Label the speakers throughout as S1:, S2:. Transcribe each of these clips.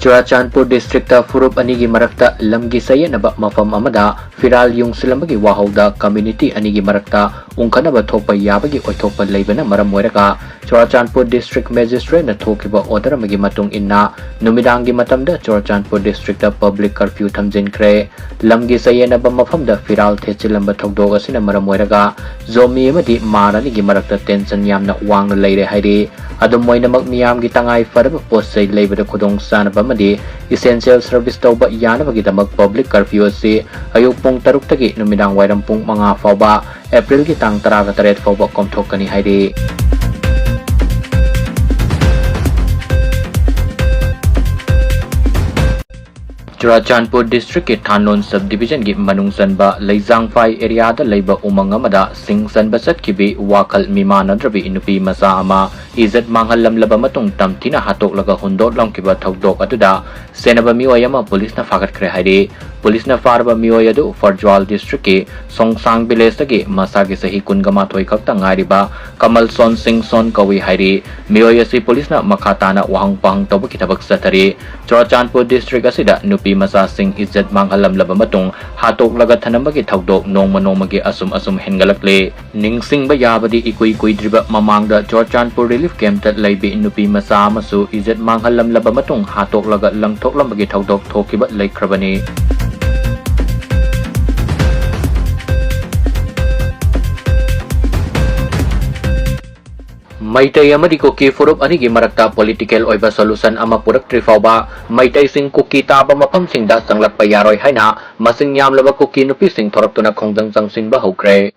S1: Churachandpur district Phurup Anigi Marakta Lamgi Sayanaba Mafam Amada Firal Yung Silambagi Wahauda community Anigi Marakta Unkanaba Topa Yabagi Otopa Labana Maramoraga Churachandpur district magistrate na Tokiba Order Magi Matung Inna Numidangi Matamda Churachandpur district public curfew Tamjin Kre Lamgi Sayanaba Mafamda Firal Techilamba Togdoga Sina Maramoraga Zomi Madi Maranigi Marakta Tension Yamna Wang Lady Hairi Adumoyna Magmiam Gitangai Faraba Posay Labor Kudong Sanaba Madi essential service tauba yanabagidamag public curfew si ayuk pung taruktagi numidang wairam pung mga Faoba April gitang taraga taret Faoba komthok kani Hairi Churachandpur district ke Thanon subdivision gi manungsanba Leizangfai area da leiba umang amada singsan basat kibi wakal mimanadrabi inupi masa ama izat manghalam laba matung tamtina hatok laga hundot lam kiba thokdok atuda senaba miyoy ama police na fagat kre Hairi police na farba miyoy adu Farjwal district ke Songsang village gi masagi sahi kungama thoi khakta ngariba Kamal Son Singh Son kawi Hairi miyoy si police na makatana wahang pang toba kitabak satari Churachandpur district asida Masa sing izat manghalam laba matung hatok lagat hanambagi thawdok nongmagi asum hengalakle ningsing ba yabadi ikui driba mamangda Churachandpur relief camp tat laibi nupi masa masu izat manghalam laba matung hatok lagat langthok lambagi thawdok thokiba laikhrabani Meitei amadi kuki Phurup Anigi Marakta political Oiba solution ama Puraktri Faoba Meitei sing kuki taba mapam sing da Changlakpa Yaroi haina masing yam laba kuki nupi sing thorak tuna khongdang sang sing ba hokre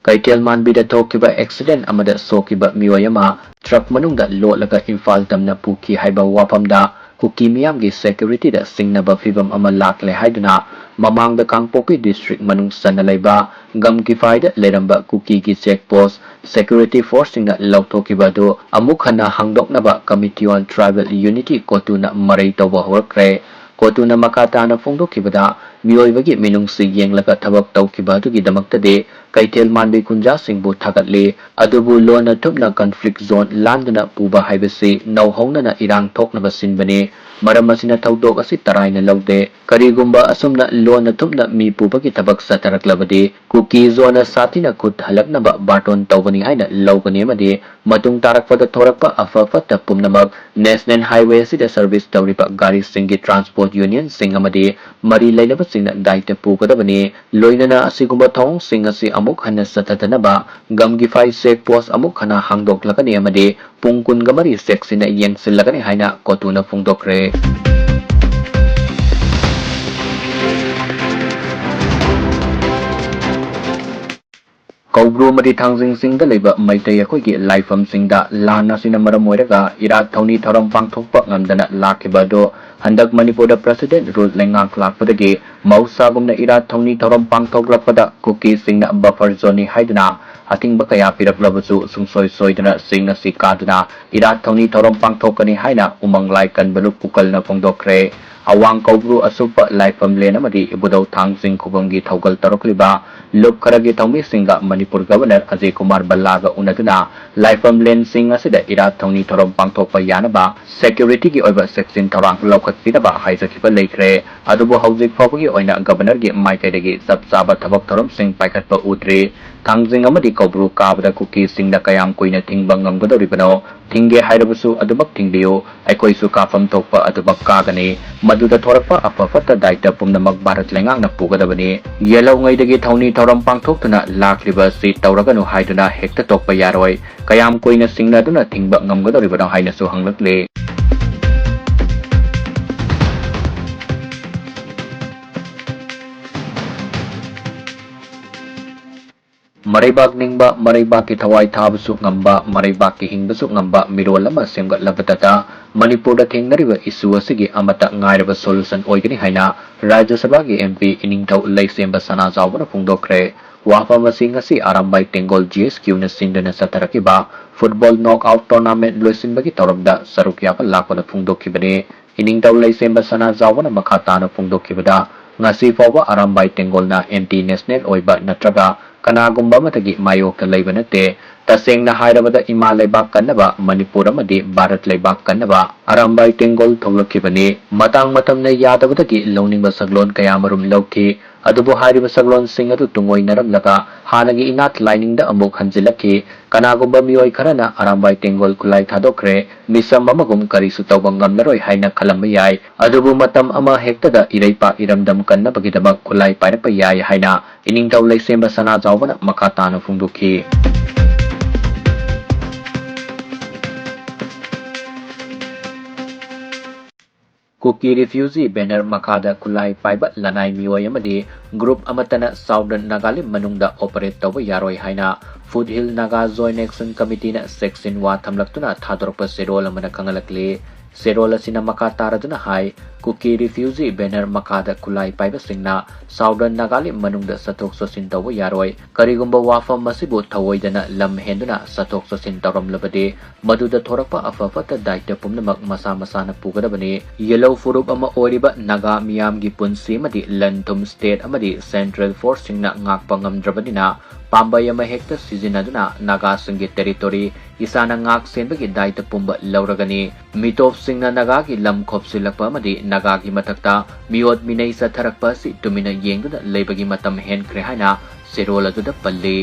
S1: Kaitel manbida thokiba accident amada sokiba miyoyama truck manungda lolaga Imphal tamna puki haiba wafamda kuki miyamgi security da singnaba fibam ama lakle haiduna mamangda Kangpoki district manung sanalaiba gamkifaida leramba kuki gi checkpost security force singna lautokiba do amukhana hangdoknaba committee on tribal unity kotuna marai tawba horkre kotuna makatana phongdokibada miyoybagi minungsi yenglaga thabak tawkibadu gi damaktade Kaitel manbi kunja singbu thagatli adubu lona thupna conflict zone landuna puba haibasi nauhongna na irang thoknaba sinbani maram asina thawdok asi taraina laude karigumba asumna lona thupna mi pubagi thabak sataraklabadi kuki zone satina khut halaknaba baton tawbani haina laugani amadi matung tarakpada thorakpa afafata pumnamak national highway asida service tawriba gari singi transport union singamadi mari lailaba singna daita pugadabani loinana asigumba thong singasi amuk hana satatanaba gamgifai sek post amuk hana hangdok lakani amade pungkun gamari seksina yengsil lakani haina kotuna phungdokre Kaubru mari thangjing singda leiba Meitei akoigi laifam singda lana sina maramoiraga irat thoni thoram pangthokpa ngamdana lakibado handak Manipur da president rule lengang lakpadagi mausagumna irat thoni thoram pangthoklakpada kuki singna buffer zone haiduna ating bakaya piraklabasu sungsoi soidana singna sikaduna irat thoni thoram pangthokani haina umang laikan baluk pukalna phongdokre awang kaubru asupa laifam lena madi ibudau thangsing khubamgi thaugal tarokliba luk kharagi thongmi singa Manipur governor Ajay Kumar Ballaga unaduna laifam len sing asida irat thongni thorom pangthokpa yanaba security gi oiba section tharang lokhatsinaba haijakiba leikre adubu hauzik phawgi oina governor gi Meitei dagi sabsaba thabak thorom sing paikhatpa utri thangjing amadi kaubru kabada kuki singda kayam koina thingba ngamgadoribano thingge hairabusu adubak thingbiyo aikoisu kafam thokpa adubak kagani maduda thorakpa afafata daita pumnamak bharat lengang na pugadabani yellow ngaidagi thawni thoram pangthoktuna lakliba si tawraganu haiduna hekta tokpa yaroi kayam koina singnaduna thingba ngamgadoribano hainasu hanglakle Maraybak ningba maraybak ki thawai thabasu ngamba maraybak ki hingbasu ngamba mirol ama semgatlabata Manipur da thengnariba issue asigi amata ngairaba solution oigani haina Rajya Sabha gi MP iningthau leisemba sana jawbana phungdokre wafa masing asi arambai tengol GSQ na sindana satarakiba football knockout tournament loisinbagi tawrabda sarukya pa lakpada phungdokibane iningthau leisemba sana jawbana makhatana phungdokibada ngasi fawba arambai tengolna anti national oiba natraga kanagumba matagi mayokta leiba nate tasengna hairabada ima leibak kannaba Manipur amadi Bharat leibak kannaba arambai tengol thonglakibani matang matamna yadabadagi lowningba saglon kayamarum lawki adubu hairiba saglon sing adu tungoi naramlaga hanagi inat lining da amuk hanjilaki kanagumba mioi kharana arambai tengol kulai thadokre misam amagum karisu tawba ngamlaroi haina khalamba yai adubu matam ama hektada iraipa iramdam kannabagidabak kulai pairapa yai haina iningtaw leisemba sana jawbana makatana phungdukhi Kuki refugee banner makada kulai paiba lanai mioi amadi group amatana Southern Nagalim manungda operate tawba Yaroi haina Foothill Naga Joint Action Committee na section wa thamlaktuna thadorpa serol amana kangalakle serol asina maka taraduna hai Kuki refugee banner makada kulai paiba singna Southern Nagalim manungda satok sosin tawba Yaroi karigumba wafam masibu thawoidana lam henduna satok sosin tawramlabade maduda thorakpa afafata daita pumnamak masa masana pugadabani yellow Phurup ama Oiba Naga miyamgi punsi amadi lantum state amadi central force singna ngakpa ngamdrabadina pambay ama hekta sizinaduna Naga singi territory isana ngak senbagi daita pumba lauragani mitop singna Naga gi lam khopsilakpa amadi Naga gi matakta miot minay sa tharakpa si tumina yengduna leibagi matam henkre haina serola duda palli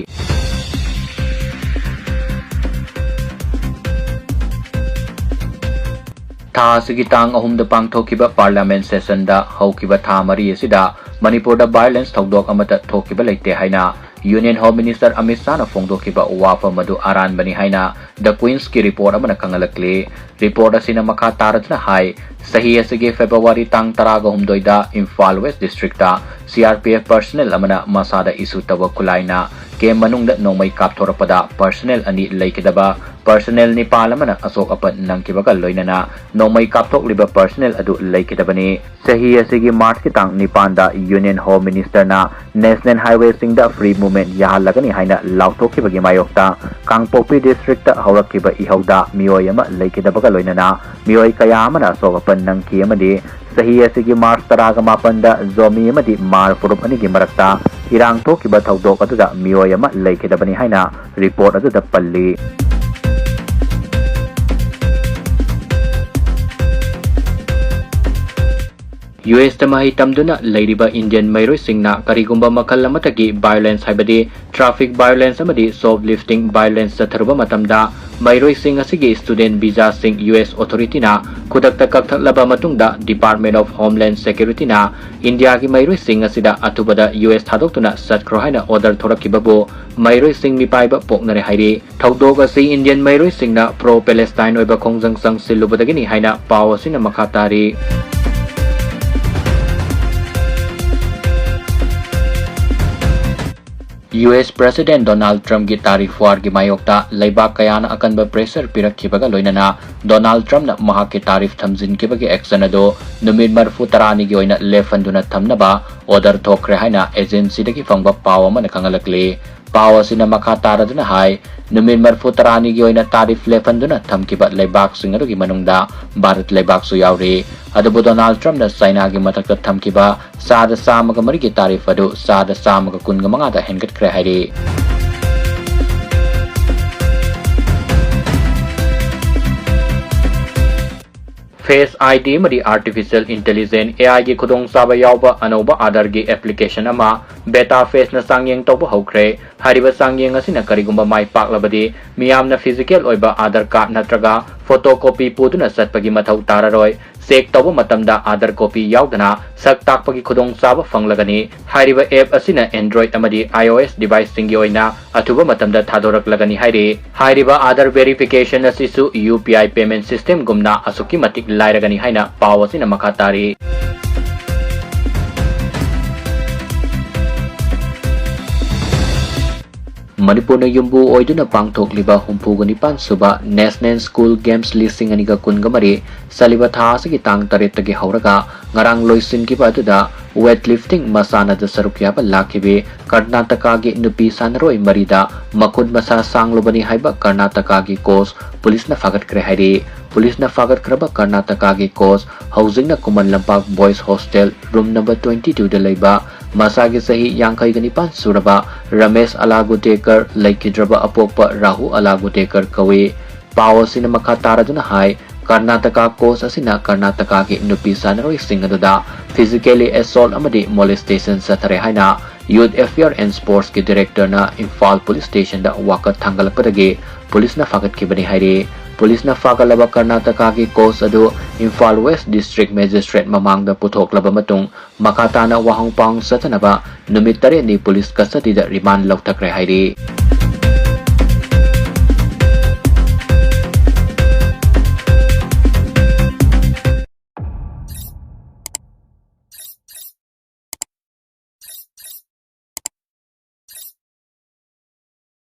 S1: Tha asigi tang ahumda pangthokiba parliament session da haukiba tha mari asida Manipur da violence thawdok amata thokiba leite haina Union Home Minister Amit Shah na phongdokiba wafa madu aran bani haina the Queen's ki report amana kangalakle report asina makha taradna hai sahi asigi February tang taraga humdoida Imphal West District da CRPF personnel amana masada isu tawa kulaina ke manungda nongmai kapthorpada personnel ani leikidaba personnel ni palamana asok apat nangkibaga loinana nongmai kapthok liba personnel adu leikidabani sahi asigi March ki tang nipanda Union Home Minister na National Highway singda free movement yahalagani haina lauthokibagi mayokta Kangpopi District ta hawrakiba ihauda mioi ama leikidabaga loinana mioi kaya amana asok apan nangki amadi sahi asigi March taraga mapanda zomi amadi mar Phurup anigi Marakta irang thokiba thawdok aduda mioi ama leikidabani haina report aduda palli US tamahi tamduna leiriba Indian Mairoi singna karigumba makal amatagi violence haibadi traffic violence amadi shoplifting violence satharuba matamda Mairoi sing asigi student visa sing US authority na khudakta kakthaklaba matungda Department of Homeland Security na India gi Mairoi sing asida atubada US thadoktuna satkro haina order thorakibabu Mairoi sing mipaiba poknare hairi thawdok asi Indian Mairoi singna pro Palestine oiba khongjang sang silubadagini haina paw asina makhatari US President Donald Trump gi tarif war gi mayokta leibak kayana akanba pressure pirakhibaga loinana Donald Trump na mahaki tarif thamjin kibagi action ado numit marfu tarani gi oina lefanduna thamnaba order thokre haina agency dagi fangba paw amana kangalakle paw asina makha taraduna hai numit marfu tarani gi oina tarif lefanduna thamkiba leibak singadu gi manungda Bharat leibak su yauri adubu Donald Trump na China gi matakta thamkiba sada samaga mari gi tarif adu sada samaga kunga manga da hengat kre hairi Face ID mari Artificial Intelligence AI gi khudong saba yawba anoba Aadhaar gi application ama beta phase na sangyeng tawba hokre hariba sangyeng asina karigumba mai paklabadi miyamna physical oiba Aadhaar card natraga photocopy puduna satpagi mathau tararoi sek tawba matamda Aadhaar copy yawdana sak takpagi khudong saba fanglagani hariba app asina Android amadi iOS device singi oina athuba matamda thadoraklagani hairi hariba Aadhaar verification asisu UPI payment system gumna asuki matik lairagani haina paw asina makhatari Manipur na yumbu oiduna pangthokliba humpuganipan suba National School Games listing aniga kungamari saliba tha asigi tang taretagi hauraga ngarang loisin kiba aduda weightlifting masana da saruk yaba lakibi Karnataka nupi sanaroi marida makud masa sanglubani haiba Karnataka coast police na fagat kre hairi police na fagat kraba Karnataka coast housing na Kuman Lampak boys hostel room number 22 da laiba masagi sahi yangkai ganipan suraba Ramesh Alagutekar laikidraba apopa Rahu Alagutekar kawe pawo sina makatara duna hai Karnataka coast asina Karnataka nupi sanaroi singaduda physically assault amadi molestation sa tare haina Youth Affair and Sports ki director na Imphal police station da wakat tanggalakpadagi police na fagat ki bani hairi police na fagalaba Karnataka ki coast adu Imphal West District Magistrate mamang da puthok laba matung makata na wahong pang satanaba numit tare ni police custody da remand lautakre hairi